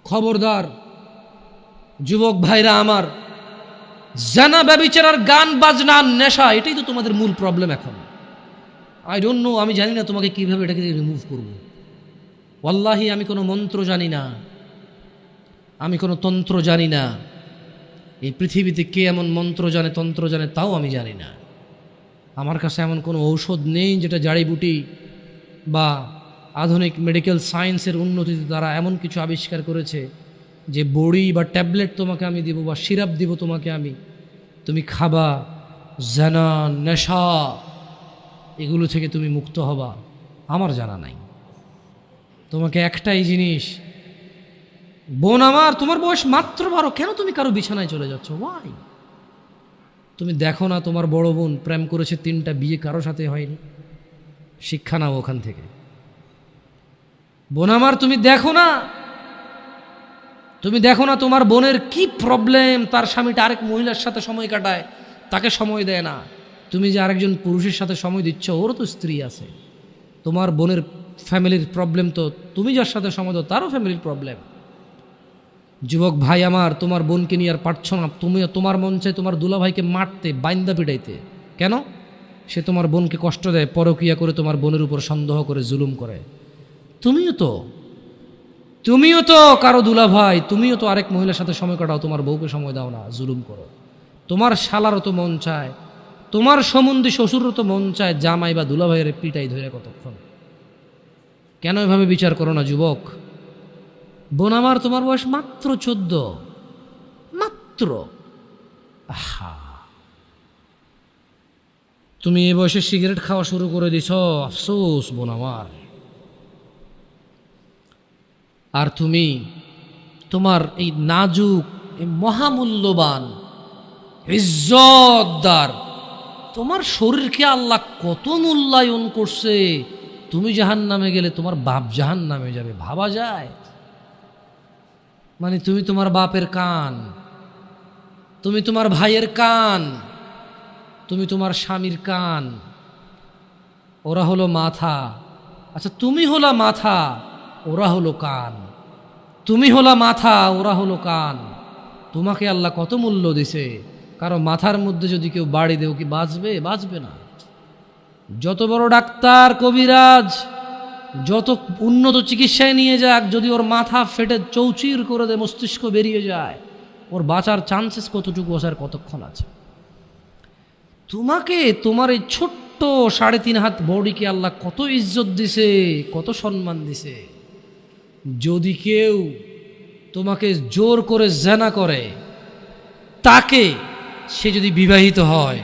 খবরদার যুবক ভাইরা আমার, জানা ব্যভিচার, গান বাজনা, নেশা, এটাই তো তোমাদের মূল প্রবলেম এখন। আই ডোন্ট নো, আমি জানি না তোমাকে কিভাবে এটাকে রিমুভ করব। ওয়াল্লাহি আমি কোনো মন্ত্র জানি না, আমি কোনো তন্ত্র জানি না। এই পৃথিবীতে কে এমন মন্ত্র জানে, তন্ত্র জানে, তাও আমি জানি না। আমার কাছে এমন কোনো ঔষধ নেই যেটা জাড়িবুটি বা আধুনিক মেডিকেল সায়েন্সের উন্নতিতে তারা এমন কিছু আবিষ্কার করেছে যে বড়ি বা ট্যাবলেট তোমাকে আমি দিব বা সিরাপ দিব তোমাকে আমি, তুমি খাবা, জানা, নেশা, এগুলো থেকে তুমি মুক্ত হবা। আমার জানা নাই। তোমাকে একটাই জিনিস, বোন আমার, তোমার বয়স মাত্র 12, কেন তুমি কারো বিছানায় চলে যাচ্ছ? ওয়াই? তুমি দেখো না তোমার বড় বোন প্রেম করেছে, 3টা বিয়ে, কারো সাথে হয়নি? শিক্ষা নাও ওখান থেকে। বোন আমার, তুমি দেখো না তোমার বোনের কি প্রবলেম, তার স্বামীটা আরেক মহিলার সাথে সময় কাটায়, তাকে সময় দেয় না। তুমি যে আরেকজন পুরুষের সাথে সময় দিচ্ছ, ওরও তো স্ত্রী আছে। তোমার বোনের ফ্যামিলির প্রবলেম তো তুমি যার সাথে সময় দাও তারও ফ্যামিলির প্রবলেম। যুবক ভাই আমার, তোমার বোনকে নিয়ে আর পারছ না, তোমার মন চায় তোমার দুলাভাইকে মারতে, বাইন্দা পিটাইতে। কেন? সে তোমার বোনকে কষ্ট দেয়, পরকিয়া করে তোমার বোনের উপর সন্দেহ করে, জুলুম করে। তুমিও তো কারো দুলাভাই, তুমিও তো আরেক মহিলার সাথে সময় কাটাও, তোমার বউকে সময় দাও না, জুলুম করো। তোমার শালারও তো মন চায়, তোমার সম্বন্ধী শ্বশুরও তো মন চায় জামাই বা দুলাভাইয়ের পিটাই ধরে কতক্ষণ। কেন এভাবে বিচার করো না যুবক? বোন আমার, তোমার বয়স মাত্র 14, মাত্র। আহা, তুমি এই বয়সে সিগারেট খাওয়া শুরু করে দিছ, আফসোস বোন আমার। আর তুমি তোমার এই নাজুক, এই মহামূল্যবান, ইজ্জতদার তোমার শরীরকে আল্লাহ কত মূল্যায়ন করছে। তুমি জাহান্নামে গেলে তোমার বাপ জাহান্নামে যাবে, ভাবা যায়? মানে তুমি তোমার বাপের কান, তুমি তোমার ভাইয়ের কান, তুমি তোমার স্বামীর কান, ওরা হলো মাথা। আচ্ছা, তুমি হলো মাথা, ওরা হলো কান। তুমি হলো মাথা, ওরা হলো কান। তোমাকে আল্লাহ কত মূল্য দিছে। কারো মাথার মধ্যে যদি কেউ বাড়ি দেও, কি বাঁচবে? বাঁচবে না। যত বড় ডাক্তার, কবিরাজ, যত উন্নত চিকিৎসায় নিয়ে যাক, যদি ওর মাথা ফেটে চৌচির করে দেয়, মস্তিষ্ক বেরিয়ে যায়, ওর বাঁচার চান্সেস কতটুকু আছে আর কতক্ষণ আছে? তোমাকে, তোমার এই ছোট্ট 3.5 হাত বডিকে আল্লাহ কত ইজ্জত দিছে, কত সম্মান দিছে। যদি কেউ তোমাকে জোর করে জেনা করে, তাকে, সে যদি বিবাহিত হয়,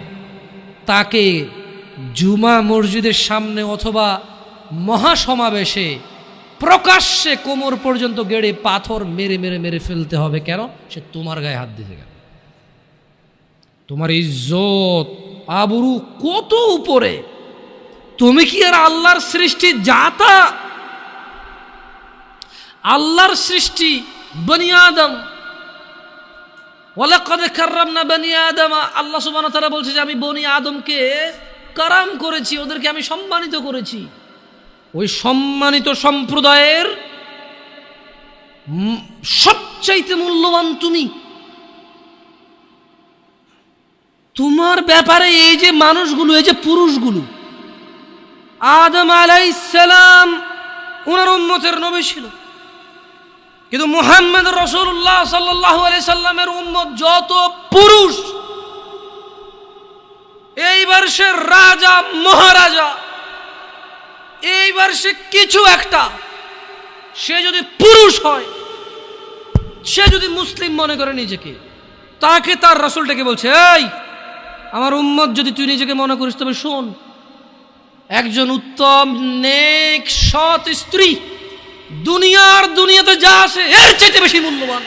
তাকে জুমা মসজিদের সামনে অথবা মহাসমাবেশে প্রকাশ্যে কোমর পর্যন্ত গেড়ে পাথর মেরে মেরে মেরে ফেলতে হবে। কেন? সে তোমার গায়ে হাত দিতে গেল। তোমার ইজ্জত, আবরু কত উপরে। তুমি কি আর আল্লাহর সৃষ্টি জাতা? আল্লাহর সৃষ্টি বনি আদম, ওয়ালাকাদ কাররামনা বনি আদম। আল্লাহ সুবহানাহু ওয়া তাআলা বলছে যে আমি বনি আদমকে কারাম করেছি, ওদেরকে আমি সম্মানিত করেছি। ওই সম্মানিত সম্প্রদায়ের সবচাইতে মূল্যবান তুমি। তোমার ব্যাপারে এই যে মানুষগুলো, এই যে পুরুষগুলো, আদম আলাইহিস সালাম ওনার উম্মতের নবী ছিল, কিন্তু মুহাম্মদ রাসূলুল্লাহ সাল্লাল্লাহু আলাইহি সাল্লামের উম্মত যত পুরুষ, এইবার সে রাজা মহারাজা, এইবার সে কিছু একটা, সে যদি পুরুষ হয়, সে যদি মুসলিম মনে করে নিজেকে, তাকে তার রাসূলটাকে বলছে, এই আমার উম্মত যদি তুই নিজেকে মনে করিস, তবে শোন, একজন উত্তম নেক সৎ স্ত্রী দুনিয়াতে যা আছে এর চাইতে বেশি মূল্যবান।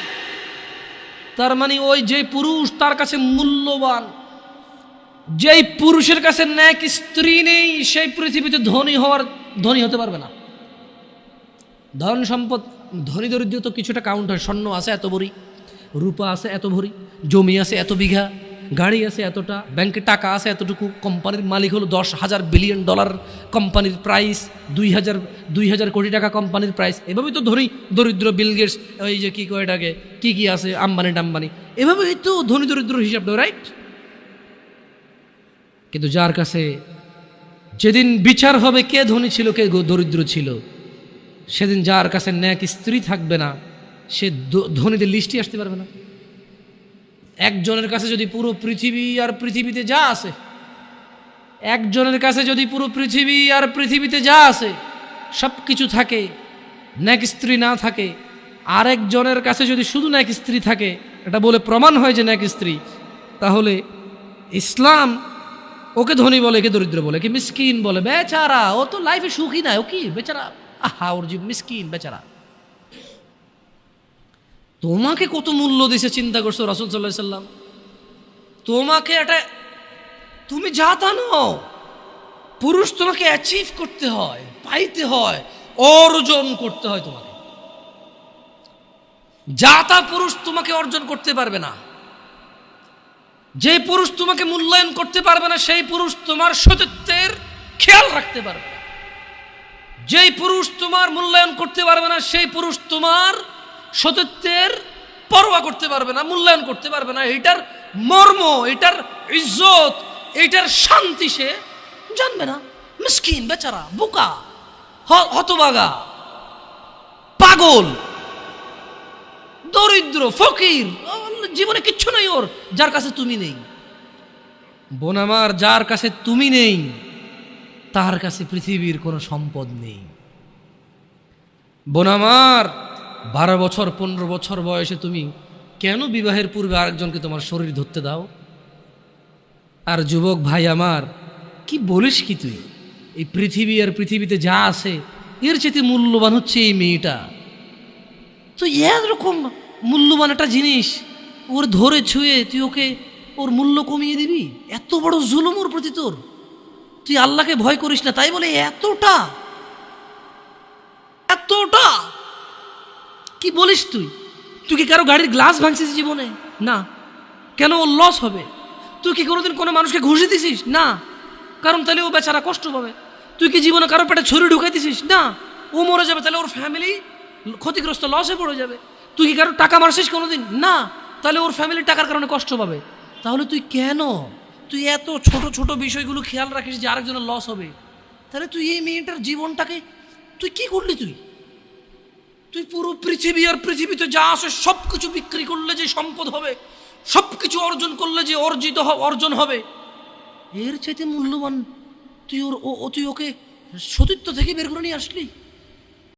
তার মানে ওই যে পুরুষ তার কাছে মূল্যবান, যেই পুরুষের কাছে নেক স্ত্রী নেই, সেই পৃথিবীতে ধনী হতে পারবে না। ধন সম্পদ, ধনী দরিদ্র তো কিছুটা কাউন্ট হয়। স্বর্ণ আছে এত ভরি, রূপা আছে এত ভরি, জমি আছে এত বিঘা, গাড়ি আছে এতটা, ব্যাংকে টাকা আছে এতটুকু, কোম্পানির মালিক হলো $10,000 বিলিয়ন কোম্পানির প্রাইস, 2,000 কোটি টাকা কোম্পানির প্রাইস। এভাবেই তো ধনী দরিদ্র বিল গেটস, ওই যে কী কয় এটাকে, কী আছে আম্বানি টাম্বানি, এভাবেই তো ধনী দরিদ্র হিসাবটা, রাইট? কিন্তু যার কাছে যেদিন বিচার হবে কে ধনী ছিল কে দরিদ্র ছিল, সেদিন যার কাছে ন্যাক স্ত্রী থাকবে না, সে ধনীদের লিস্টই আসতে পারবে না। একজনের কাছে যদি পুরো পৃথিবী আর পৃথিবীতে যা আছে, একজনের কাছে যদি পুরো পৃথিবী আর পৃথিবীতে যা আছে সব কিছু থাকে, ন্যাক স্ত্রী না থাকে, আরেকজনের কাছে যদি শুধু ন্যাক স্ত্রী থাকে, এটা বলে প্রমাণ হয় যে ন্যাক স্ত্রী, তাহলে ইসলাম ওকে ধনী বলে, কে দরিদ্র বলে, কি মিসকিন বলে? বেচারা, ও তো লাইফে সুখী না, ও কি বেচারা, আহা ওর জীব মিসকিন বেচারা। তোমাকে কত মূল্য দিছে চিন্তা করছো রাসূল সাল্লাল্লাহু আলাইহি সাল্লাম? তোমাকে এটা, তুমি যা তা নও, পুরুষ তোমাকে অ্যাচিভ করতে হয়, পাইতে হয়, অর্জন করতে হয়। তোমাকে যা তা পুরুষ তোমাকে অর্জন করতে পারবে না। যে পুরুষ তোমাকে মূল্যায়ন করতে পারবে না, সেই পুরুষ তোমার সতীত্বের খেয়াল রাখতে পারবে না। যেই পুরুষ তোমার মূল্যায়ন করতে পারবে না, সেই পুরুষ তোমার সতীত্বের পরোয়া করতে পারবে না, মূল্যায়ন করতে পারবে না। এটার মর্ম, এটার ইজ্জত, এটার শান্তি সে জানবে না। মিসকিন বেচারা, বোকা, হতভাগা, পাগল, দরিদ্র, ফকির, জীবনে কিচ্ছু নাই ওর, যার কাছে তুমি নেই। বোন আমার, যার কাছে তুমি নেই তার কাছে পৃথিবীর কোনো সম্পদ নেই। বোন আমার, 12 বছর 15 বছর বয়সে তুমি কেন বিবাহের পূর্বে আরেকজনকে তোমার শরীর ধরতে দাও? আর যুবক ভাই আমার, কি বলিস কি তুই? এই পৃথিবী আর পৃথিবীতে যা আছে এর চেয়ে মূল্যবান হচ্ছে এই মেয়েটা। তো এরকম মূল্যবান একটা জিনিস ওর ধরে ছুঁয়ে তুই ওকে ওর মূল্য কমিয়ে দিবি? এত বড় জুলুম ওর প্রতি তোর? তুই আল্লাহকে ভয় করিস না তাই বলে এতটা এতটা কি বলিস তুই? তুই কি কারো গাড়ির গ্লাস ভাঙছিস জীবনে? না। কেন? ওর লস হবে। তুই কি কোনোদিন কোনো মানুষকে ঘুষি দিছিস? না, কারণ তাহলে ও বেচারা কষ্ট পাবে। তুই কি জীবনে কারো পেটে ছুরি ঢুকাই দিছিস? না, ও মরে যাবে, তাহলে ওর ফ্যামিলি ক্ষতিগ্রস্ত, লসে পড়ে যাবে। তুই কি কারো টাকা মারছিস কোনোদিন? না, তাহলে ওর ফ্যামিলি টাকার কারণে কষ্ট পাবে। তাহলে তুই কেন তুই এত ছোট ছোট বিষয়গুলো খেয়াল রাখিস যে আরেকজনের লস হবে? তাহলে তুই এই মেয়েটার জীবনটাকে তুই কি করলি? তুই পুরো পৃথিবী আর পৃথিবীতে যা আছে সব কিছু বিক্রি করলে যে সম্পদ হবে, সব কিছু অর্জন করলে যে অর্জন হবে, এর চাইতে মূল্যবান তুই তুই ওকে সতীত্ব থেকে বের করে নিয়ে আসলি।